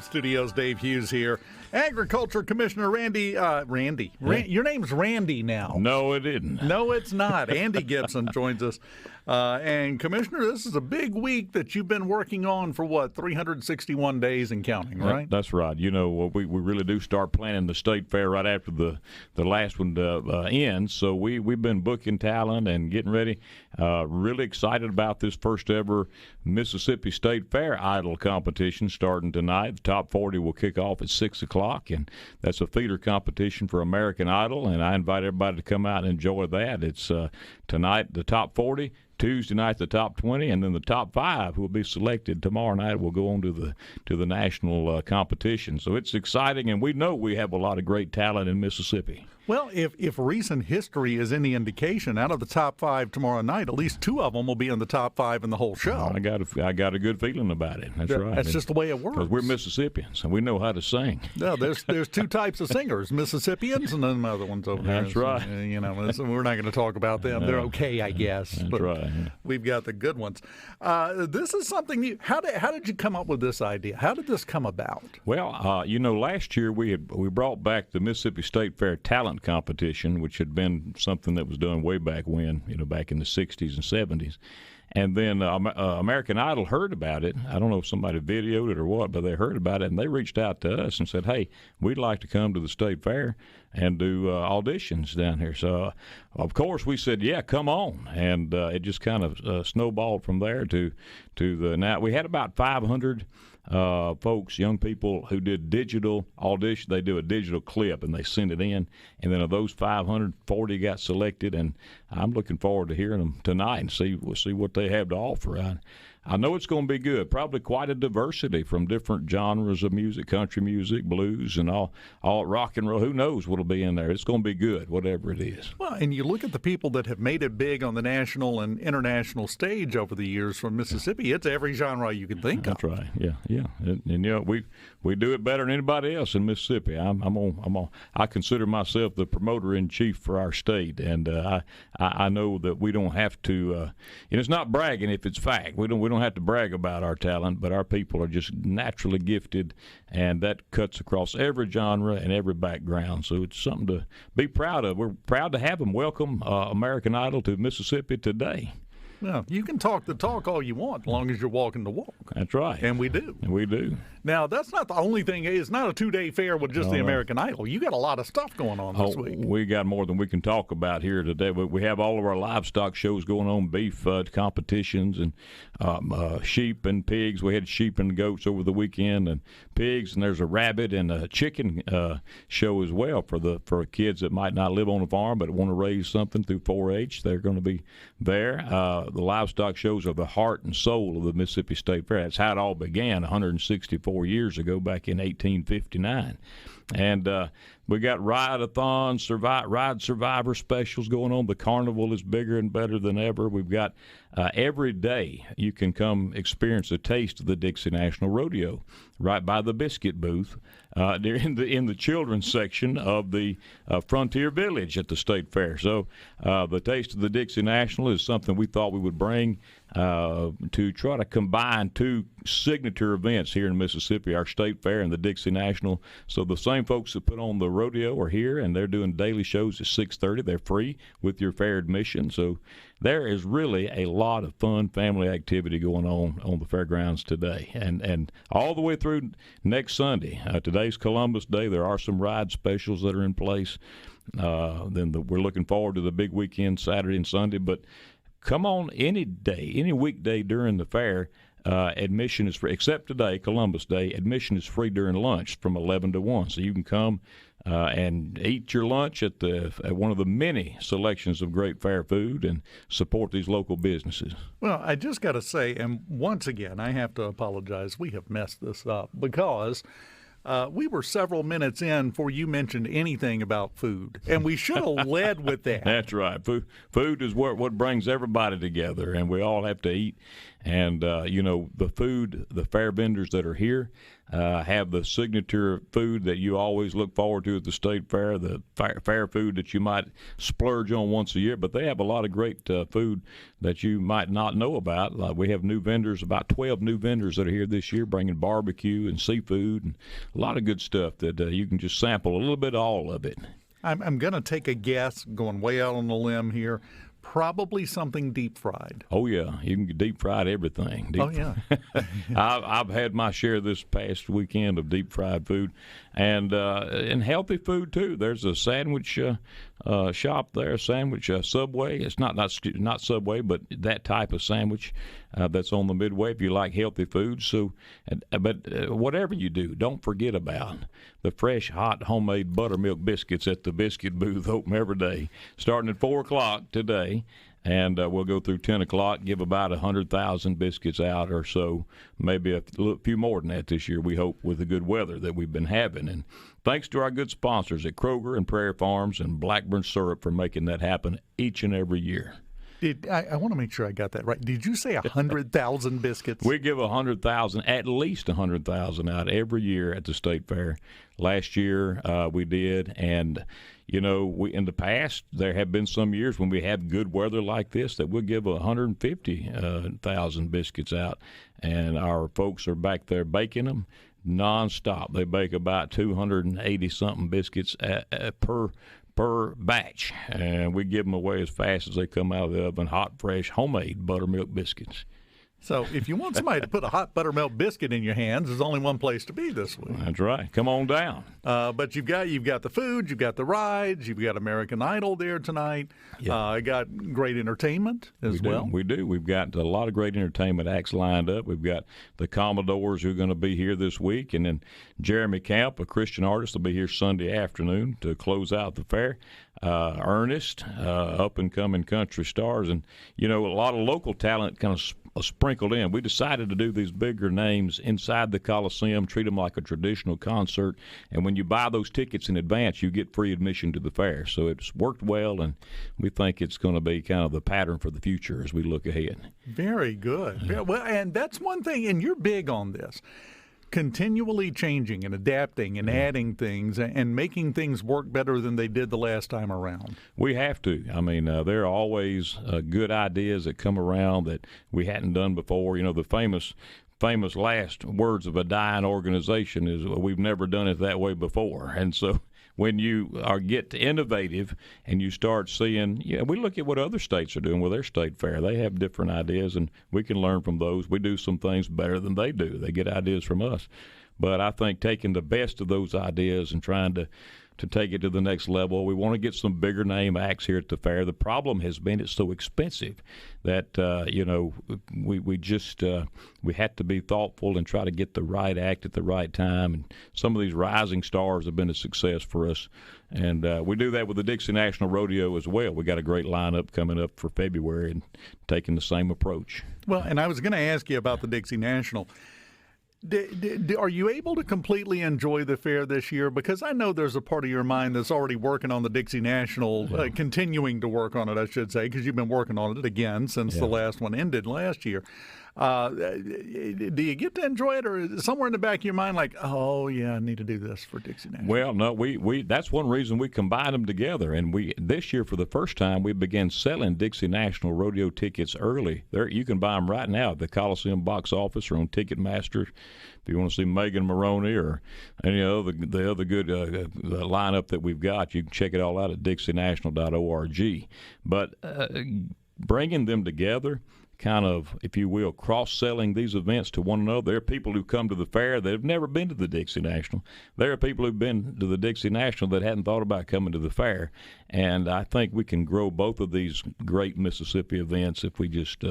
Studios, Dave Hughes here. Agriculture Commissioner Randy. Your name's Randy now. No, it isn't. No, it's not. Andy Gipson joins us. And Commissioner, this is a big week that you've been working on for 361 days and counting, right? That's right. You know, we really do start planning the state fair right after the last one ends. So we've been booking talent and getting ready. Really excited about this first ever Mississippi State Fair Idol competition starting tonight. The top 40 will kick off at 6 o'clock, and that's a feeder competition for American Idol, and I invite everybody to come out and enjoy that. It's tonight, the top 40. Tuesday night, the top 20, and then the top 5 will be selected tomorrow night. Will go on to the national competition. So it's exciting, and we know we have a lot of great talent in Mississippi. Well, if recent history is any indication, out of the top 5 tomorrow night, at least 2 of them will be in the top 5 in the whole show. I got a good feeling about it. That's right. That's just the way it works. Because we're Mississippians, and we know how to sing. No, there's 2 types of singers, Mississippians and then other ones over there. That's right. You know, we're not going to talk about them. They're okay, I guess. That's but right. We've got the good ones. This is something new. How did you come up with this idea? How did this come about? Well, last year we brought back the Mississippi State Fair Talent Competition, which had been something that was done way back when, back in the 60s and 70s. And then American Idol heard about it. I don't know if somebody videoed it or what, but they heard about it, and they reached out to us and said, hey, we'd like to come to the state fair and do auditions down here. So, of course, we said, yeah, come on. And it just kind of snowballed from there to the now. We had about 500 folks, young people who did digital audition. They do a digital clip and they send it in, and then of those 540 got selected, and I'm looking forward to hearing them tonight and see what they have to offer. I know it's going to be good. Probably quite a diversity from different genres of music, country music, blues, and all rock and roll. Who knows what'll be in there? It's going to be good, whatever it is. Well, and you look at the people that have made it big on the national and international stage over the years from Mississippi. It's every genre you can think of. That's right. Yeah. And we do it better than anybody else in Mississippi. I consider myself the promoter in chief for our state, and I know that we don't have to. And it's not bragging if it's fact. We don't have to brag about our talent, but our people are just naturally gifted, and that cuts across every genre and every background. So it's something to be proud of. We're proud to have them welcome American Idol to Mississippi today. Well, you can talk the talk all you want as long as you're walking the walk. That's right. And we do. We do. Now, that's not the only thing. It's not a 2-day fair with just the American Idol. You got a lot of stuff going on this week. We got more than we can talk about here today. We have all of our livestock shows going on, beef competitions, and sheep and pigs. We had sheep and goats over the weekend, and pigs, and there's a rabbit and a chicken show as well for kids that might not live on a farm but want to raise something through 4-H. They're going to be there. The livestock shows are the heart and soul of the Mississippi State Fair. That's how it all began 164 years ago, back in 1859. And we got ride-a-thon, ride survivor specials going on. The carnival is bigger and better than ever. We've got every day you can come experience a taste of the Dixie National Rodeo right by the biscuit booth in the children's section of the Frontier Village at the State Fair. So the Taste of the Dixie National is something we thought we would bring to try to combine 2 signature events here in Mississippi, our State Fair and the Dixie National. So the same folks that put on the rodeo are here, and they're doing daily shows at 6:30. They're free with your fair admission. So there is really a lot of fun family activity going on the fairgrounds today, and all the way through next Sunday. Today's Columbus Day. There are some ride specials that are in place. We're looking forward to the big weekend, Saturday and Sunday. But come on any day, any weekday during the fair. Admission is free, except today, Columbus Day. Admission is free during lunch from 11 to 1. So you can come and eat your lunch at one of the many selections of great fair food and support these local businesses. Well, I just got to say, and once again, I have to apologize. We have messed this up because we were several minutes in before you mentioned anything about food, and we should have led with that. That's right. Food is what brings everybody together, and we all have to eat. And, the food, the fair vendors that are here have the signature food that you always look forward to at the state fair, the fair food that you might splurge on once a year. But they have a lot of great food that you might not know about. We have new vendors, about 12 new vendors that are here this year, bringing barbecue and seafood and a lot of good stuff that you can just sample a little bit of all of it. I'm going to take a guess, going way out on the limb here. Probably something deep fried. Oh, yeah. You can deep fried everything. Yeah. I've had my share this past weekend of deep fried food and healthy food, too. There's a sandwich shop there, sandwich Subway. It's not Subway, but that type of sandwich that's on the Midway if you like healthy food. So, but whatever you do, don't forget about the fresh, hot, homemade buttermilk biscuits at the biscuit booth, open every day, starting at 4 o'clock today. And we'll go through 10 o'clock, give about 100,000 biscuits out or so, maybe a few more than that this year, we hope, with the good weather that we've been having. And thanks to our good sponsors at Kroger and Prairie Farms and Blackburn Syrup for making that happen each and every year. I want to make sure I got that right. Did you say 100,000 biscuits? We give 100,000, at least 100,000 out every year at the state fair. Last year we did, and we in the past there have been some years when we had good weather like this that we'll give 150,000 biscuits out, and our folks are back there baking them nonstop. They bake about 280 something biscuits per batch, and we give them away as fast as they come out of the oven, hot, fresh, homemade buttermilk biscuits. So if you want somebody to put a hot buttermilk biscuit in your hands, there's only one place to be this week. That's right. Come on down. But you've got the food, you've got the rides, you've got American Idol there tonight. Yeah. Got great entertainment as well. We do. We've got a lot of great entertainment acts lined up. We've got the Commodores who are going to be here this week, and then Jeremy Camp, a Christian artist, will be here Sunday afternoon to close out the fair. Ernest, up-and-coming country stars, and, a lot of local talent kind of sprinkled in. We decided to do these bigger names inside the Coliseum, treat them like a traditional concert, and when you buy those tickets in advance, you get free admission to the fair. So it's worked well, and we think it's going to be kind of the pattern for the future as we look ahead. Very good. Yeah. Well, and that's one thing, and you're big on this. Continually changing and adapting and adding things and making things work better than they did the last time around. We have to. I mean, there are always good ideas that come around that we hadn't done before. The famous last words of a dying organization is, we've never done it that way before. And so when you get innovative and you start seeing, we look at what other states are doing with their state fair. They have different ideas, and we can learn from those. We do some things better than they do. They get ideas from us. But I think taking the best of those ideas and trying to take it to the next level. We want to get some bigger name acts here at the fair. The problem has been it's so expensive that we had to be thoughtful and try to get the right act at the right time. And some of these rising stars have been a success for us. And we do that with the Dixie National Rodeo as well. We got a great lineup coming up for February and taking the same approach. Well, and I was going to ask you about the Dixie National. Are you able to completely enjoy the fair this year? Because I know there's a part of your mind that's already working on the Dixie National, continuing to work on it, I should say, because you've been working on it again since the last one ended last year. Do you get to enjoy it, or is it somewhere in the back of your mind like, oh, yeah, I need to do this for Dixie National? Well, no, we that's one reason we combined them together. And this year, for the first time, we began selling Dixie National Rodeo tickets early. You can buy them right now at the Coliseum box office or on Ticketmaster. If you want to see Megan Maroney or any other the other good lineup that we've got, you can check it all out at dixienational.org. But bringing them together, kind of, if you will, cross-selling these events to one another. There are people who come to the fair that have never been to the Dixie National. There are people who've been to the Dixie National that hadn't thought about coming to the fair. And I think we can grow both of these great Mississippi events if we just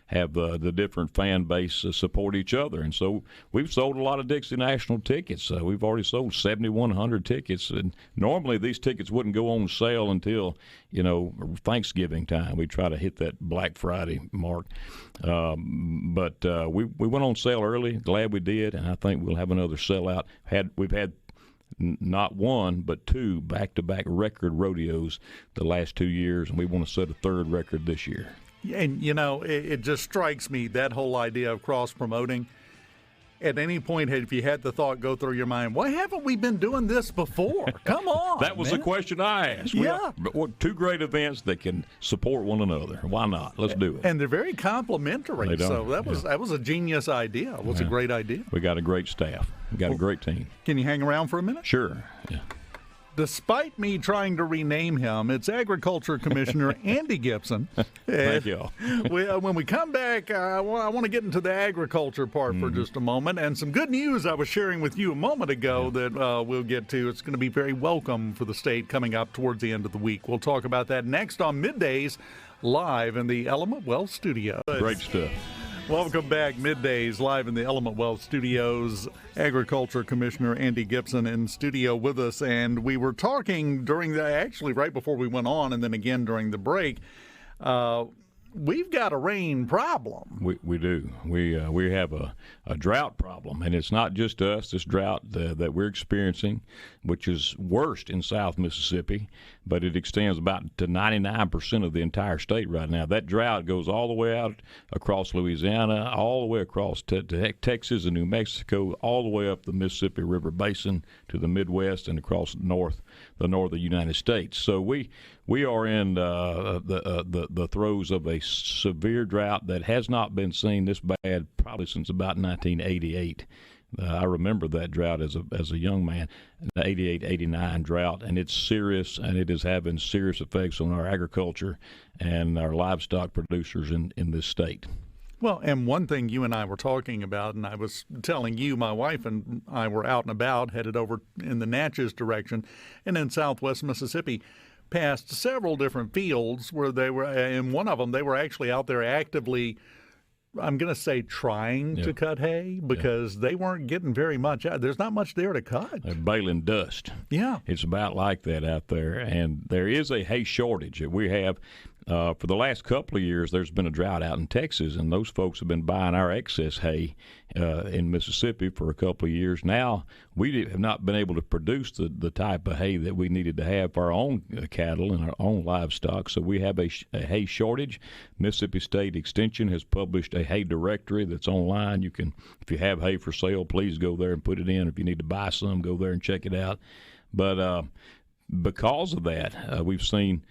have the different fan base support each other. And so we've sold a lot of Dixie National tickets. We've already sold 7,100 tickets. And normally these tickets wouldn't go on sale until, Thanksgiving time. We try to hit that Black Friday mark. But we went on sale early. Glad we did, and I think we'll have another sellout. We've had not one but two back-to-back record rodeos the last 2 years, and we want to set a third record this year. And, it just strikes me, that whole idea of cross-promoting. At any point, if you had the thought go through your mind, why haven't we been doing this before? Come on, That was man. the question I asked. Yeah. Two great events that can support one another. Why not? Let's do it. And they're very complimentary. They So are, that was a genius idea. It was a great idea. We got a great staff. We got a great team. Can you hang around for a minute? Sure. Yeah. Despite me trying to rename him, it's Agriculture Commissioner Andy Gipson. Thank you. When we come back, I want to get into the agriculture part for just a moment. And some good news I was sharing with you a moment ago that we'll get to. It's going to be very welcome for the state coming up towards the end of the week. We'll talk about that next on Middays, live in the Element Wealth Studio. Great stuff. Welcome back, Middays, live in the Element Wealth Studios. Agriculture Commissioner Andy Gipson in studio with us, and we were talking actually right before we went on, and then again during the break. We've got a rain problem. We do. We have a drought problem, and it's not just us. This drought that we're experiencing, which is worst in South Mississippi, but it extends about to 99% of the entire state right now. That drought goes all the way out across Louisiana, all the way across to Texas and New Mexico, all the way up the Mississippi River Basin to the Midwest and across the northern United States. So we are in the throes of a severe drought that has not been seen this bad probably since about 1988. I remember that drought as a young man, the 88-89 drought, and it's serious, and it is having serious effects on our agriculture and our livestock producers in this state. Well, and one thing you and I were talking about, and I was telling you, my wife and I were out and about, headed over in the Natchez direction, and in southwest Mississippi, past several different fields where they were, in one of them, they were actually out there actively, I'm going to say trying to cut hay because they weren't getting very much out. There's not much there to cut. They're baling dust. Yeah. It's about like that out there. And there is a hay shortage that we have. For the last couple of years, there's been a drought out in Texas, and those folks have been buying our excess hay in Mississippi for a couple of years. Now, we have not been able to produce the type of hay that we needed to have for our own cattle and our own livestock, so we have a hay shortage. Mississippi State Extension has published a hay directory that's online. You can, if you have hay for sale, please go there and put it in. If you need to buy some, go there and check it out. But because of that, we've seen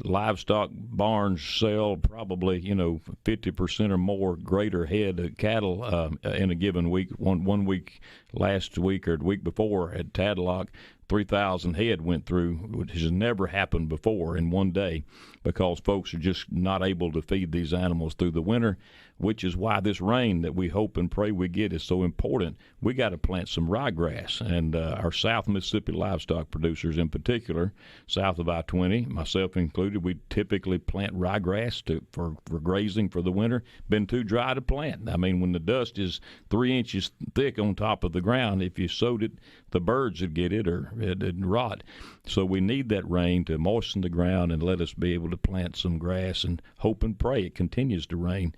livestock barns sell probably 50% or more greater head of cattle in a given week. One week, last week or the week before at Tadlock, 3,000 head went through, which has never happened before in one day, because folks are just not able to feed these animals through the winter, which is why this rain that we hope and pray we get is so important. We got to plant some ryegrass, and our South Mississippi livestock producers in particular, south of I-20, myself included, we typically plant ryegrass for grazing for the winter. Been too dry to plant. I mean, when the dust is 3 inches thick on top of the ground, if you sowed it, the birds would get it or it'd rot. So we need that rain to moisten the ground and let us be able to plant some grass and hope and pray it continues to rain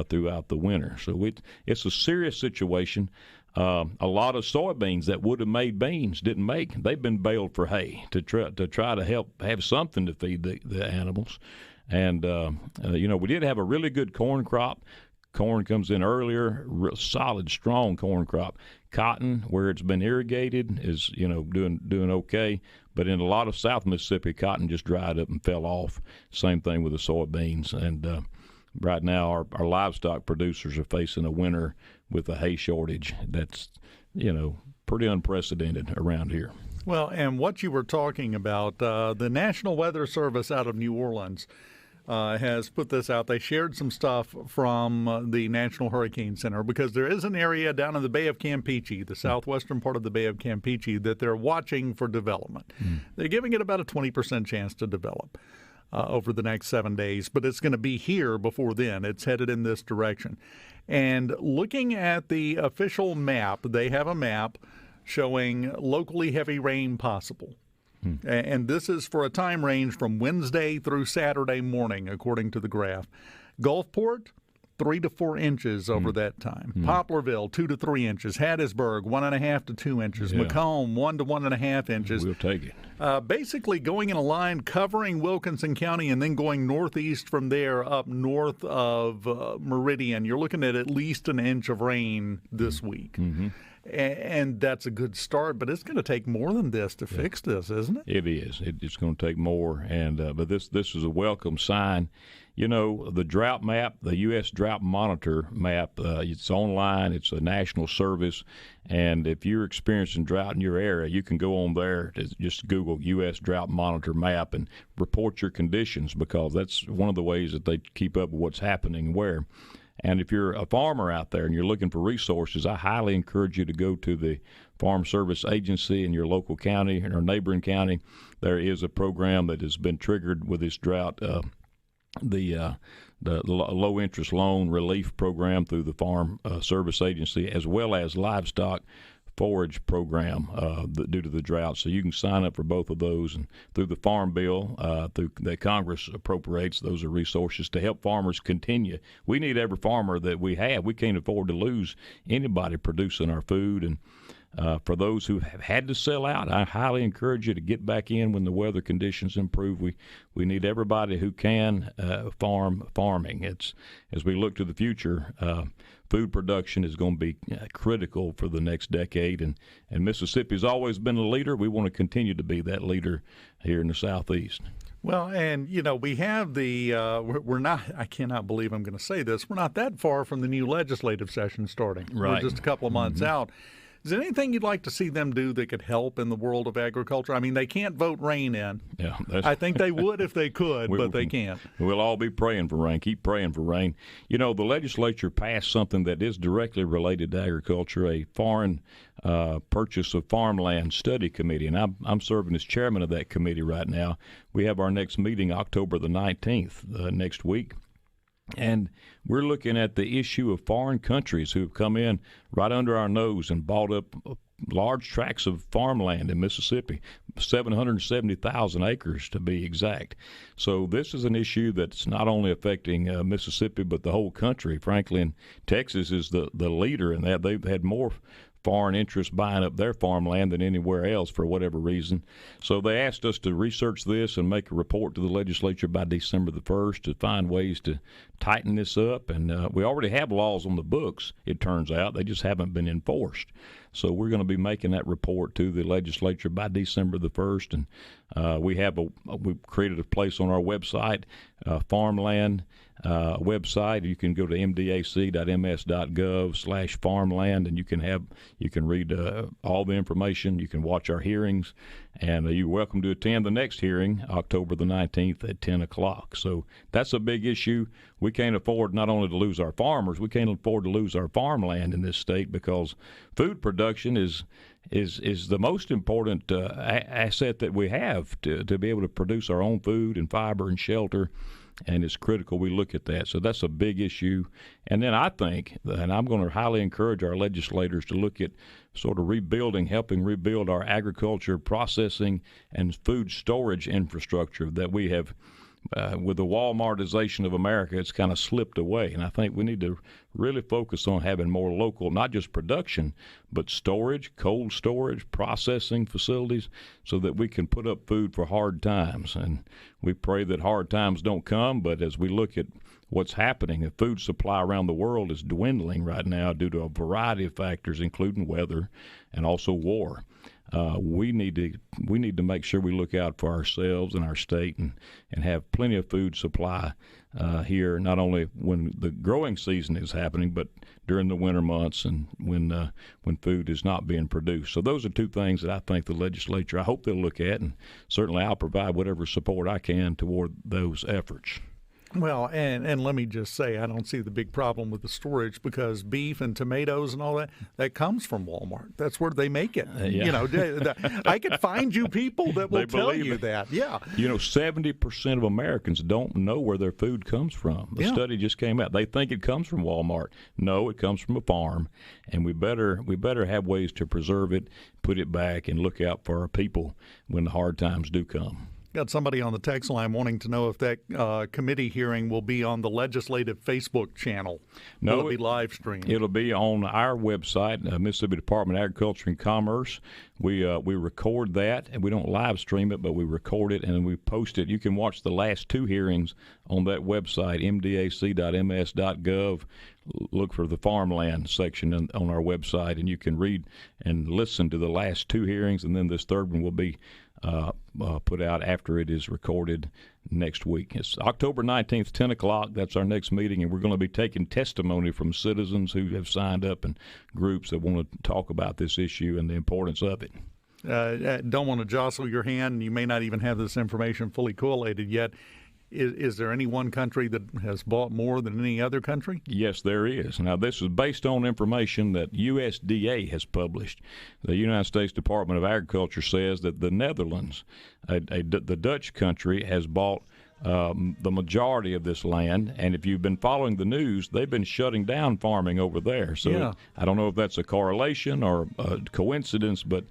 throughout the winter. So it's a serious situation. A lot of soybeans that would have made beans didn't make. They've been baled for hay to try to help have something to feed the animals. And, we did have a really good corn crop. Corn comes in earlier, solid, strong corn crop. Cotton, where it's been irrigated, is doing okay. But in a lot of South Mississippi, cotton just dried up and fell off. Same thing with the soybeans. And right now, our livestock producers are facing a winter with a hay shortage that's pretty unprecedented around here. Well, and what you were talking about, the National Weather Service out of New Orleans has put this out. They shared some stuff from the National Hurricane Center because there is an area down in the Bay of Campeche, the southwestern part of the Bay of Campeche, that they're watching for development. They're giving it about a 20% chance to develop over the next 7 days, but it's going to be here before then. It's headed in this direction. And looking at the official map, they have a map showing locally heavy rain possible. And this is for a time range from Wednesday through Saturday morning, according to the graph. Gulfport, 3 to 4 inches over that time. Poplarville, 2 to 3 inches. Hattiesburg, 1.5 to 2 inches. Yeah. Macomb, 1 to 1.5 inches. We'll take it. Basically going in a line covering Wilkinson County and then going northeast from there up north of Meridian. You're looking at least an inch of rain this week. And that's a good start, but it's going to take more than this to fix this, isn't it? It is. It's going to take more, and but this is a welcome sign. You know, the drought map, the U.S. Drought Monitor map, it's online. It's a national service, and if you're experiencing drought in your area, you can go on there to just Google U.S. Drought Monitor map and report your conditions, because that's one of the ways that they keep up with what's happening where. And if you're a farmer out there and you're looking for resources, I highly encourage you to go to the Farm Service Agency in your local county or neighboring county. There is a program that has been triggered with this drought, the low interest loan relief program through the Farm Service Agency, as well as livestock forage program due to the drought. So you can sign up for both of those, and through the Farm Bill through that Congress appropriates, those are resources to help farmers continue. We need every farmer that we have. We can't afford to lose anybody producing our food, and for those who have had to sell out, I highly encourage you to get back in when the weather conditions improve. We need everybody who can farming. It's, as we look to the future, food production is going to be critical for the next decade, and Mississippi has always been a leader. We want to continue to be that leader here in the Southeast. Well, and, you know, we have we're not, I cannot believe I'm going to say this, we're not that far from the new legislative session starting. Right. We're just a couple of months out. Is there anything you'd like to see them do that could help in the world of agriculture? I mean, they can't vote rain in. Yeah, I think they would if they could, but they can't. We'll all be praying for rain. Keep praying for rain. You know, the legislature passed something that is directly related to agriculture, a foreign purchase of farmland study committee, and I'm serving as chairman of that committee right now. We have our next meeting October the 19th next week. And we're looking at the issue of foreign countries who have come in right under our nose and bought up large tracts of farmland in Mississippi, 770,000 acres to be exact. So this is an issue that's not only affecting Mississippi but the whole country, frankly. And Texas is the leader in that. They've had more foreign interests buying up their farmland than anywhere else for whatever reason. So they asked us to research this and make a report to the legislature by December the 1st to find ways to tighten this up. And we already have laws on the books, it turns out. They just haven't been enforced. So we're going to be making that report to the legislature by December the 1st. And we've created a place on our website, farmland website. You can go to mdac.ms.gov/farmland, and you can read all the information. You can watch our hearings, and you're welcome to attend the next hearing, October the 19th at 10 o'clock. So that's a big issue. We can't afford not only to lose our farmers, we can't afford to lose our farmland in this state, because food production is the most important asset that we have to be able to produce our own food and fiber and shelter. And it's critical we look at that. So that's a big issue. And then I think, and I'm going to highly encourage our legislators to look at sort of helping rebuild our agriculture, processing, and food storage infrastructure that we have. With the Walmartization of America, it's kind of slipped away. And I think we need to really focus on having more local, not just production, but storage, cold storage, processing facilities, so that we can put up food for hard times. And we pray that hard times don't come, but as we look at what's happening, the food supply around the world is dwindling right now due to a variety of factors, including weather and also war. We need to make sure we look out for ourselves and our state and have plenty of food supply here, not only when the growing season is happening, but during the winter months and when food is not being produced. So those are two things that I think the legislature, I hope they'll look at, and certainly I'll provide whatever support I can toward those efforts. Well, and let me just say, I don't see the big problem with the storage, because beef and tomatoes and all that comes from Walmart. That's where they make it. Yeah. You know, I could find you people that will tell you that. Yeah. You know, 70% of Americans don't know where their food comes from. The study just came out. They think it comes from Walmart. No, it comes from a farm, and we better have ways to preserve it, put it back, and look out for our people when the hard times do come. Got somebody on the text line wanting to know if that committee hearing will be on the legislative Facebook channel. No, will it be live streamed? It'll be on our website, Mississippi Department of Agriculture and Commerce. We record that, and we don't live stream it, but we record it and we post it. You can watch the last 2 hearings on that website, mdac.ms.gov. Look for the farmland section on our website, and you can read and listen to the last 2 hearings, and then this third one will be put out after it is recorded next week. It's October 19th, 10 o'clock. That's our next meeting, and we're going to be taking testimony from citizens who have signed up and groups that want to talk about this issue and the importance of it. Don't want to jostle your hand. You may not even have this information fully collated yet. Is there any one country that has bought more than any other country? Yes, there is. Now, this is based on information that USDA has published. The United States Department of Agriculture says that the Netherlands, the Dutch country, has bought the majority of this land. And if you've been following the news, they've been shutting down farming over there. So yeah. I don't know if that's a correlation or a coincidence, but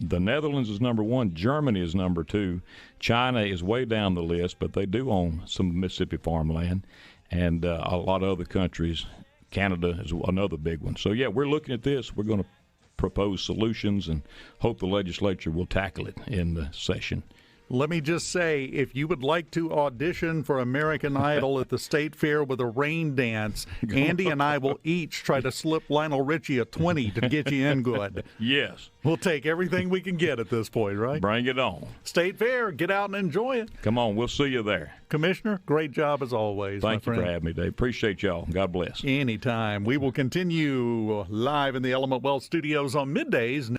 the Netherlands is number 1. Germany is number 2. China is way down the list, but they do own some Mississippi farmland. And a lot of other countries. Canada is another big one. So, yeah, we're looking at this. We're going to propose solutions and hope the legislature will tackle it in the session. Let me just say, if you would like to audition for American Idol at the State Fair with a rain dance, Andy and I will each try to slip Lionel Richie a 20 to get you in good. Yes. We'll take everything we can get at this point, right? Bring it on. State Fair, get out and enjoy it. Come on, we'll see you there. Commissioner, great job as always. Thank you for having me, Dave. Appreciate y'all. God bless. Anytime. We will continue live in the Element Wealth Studios on middays.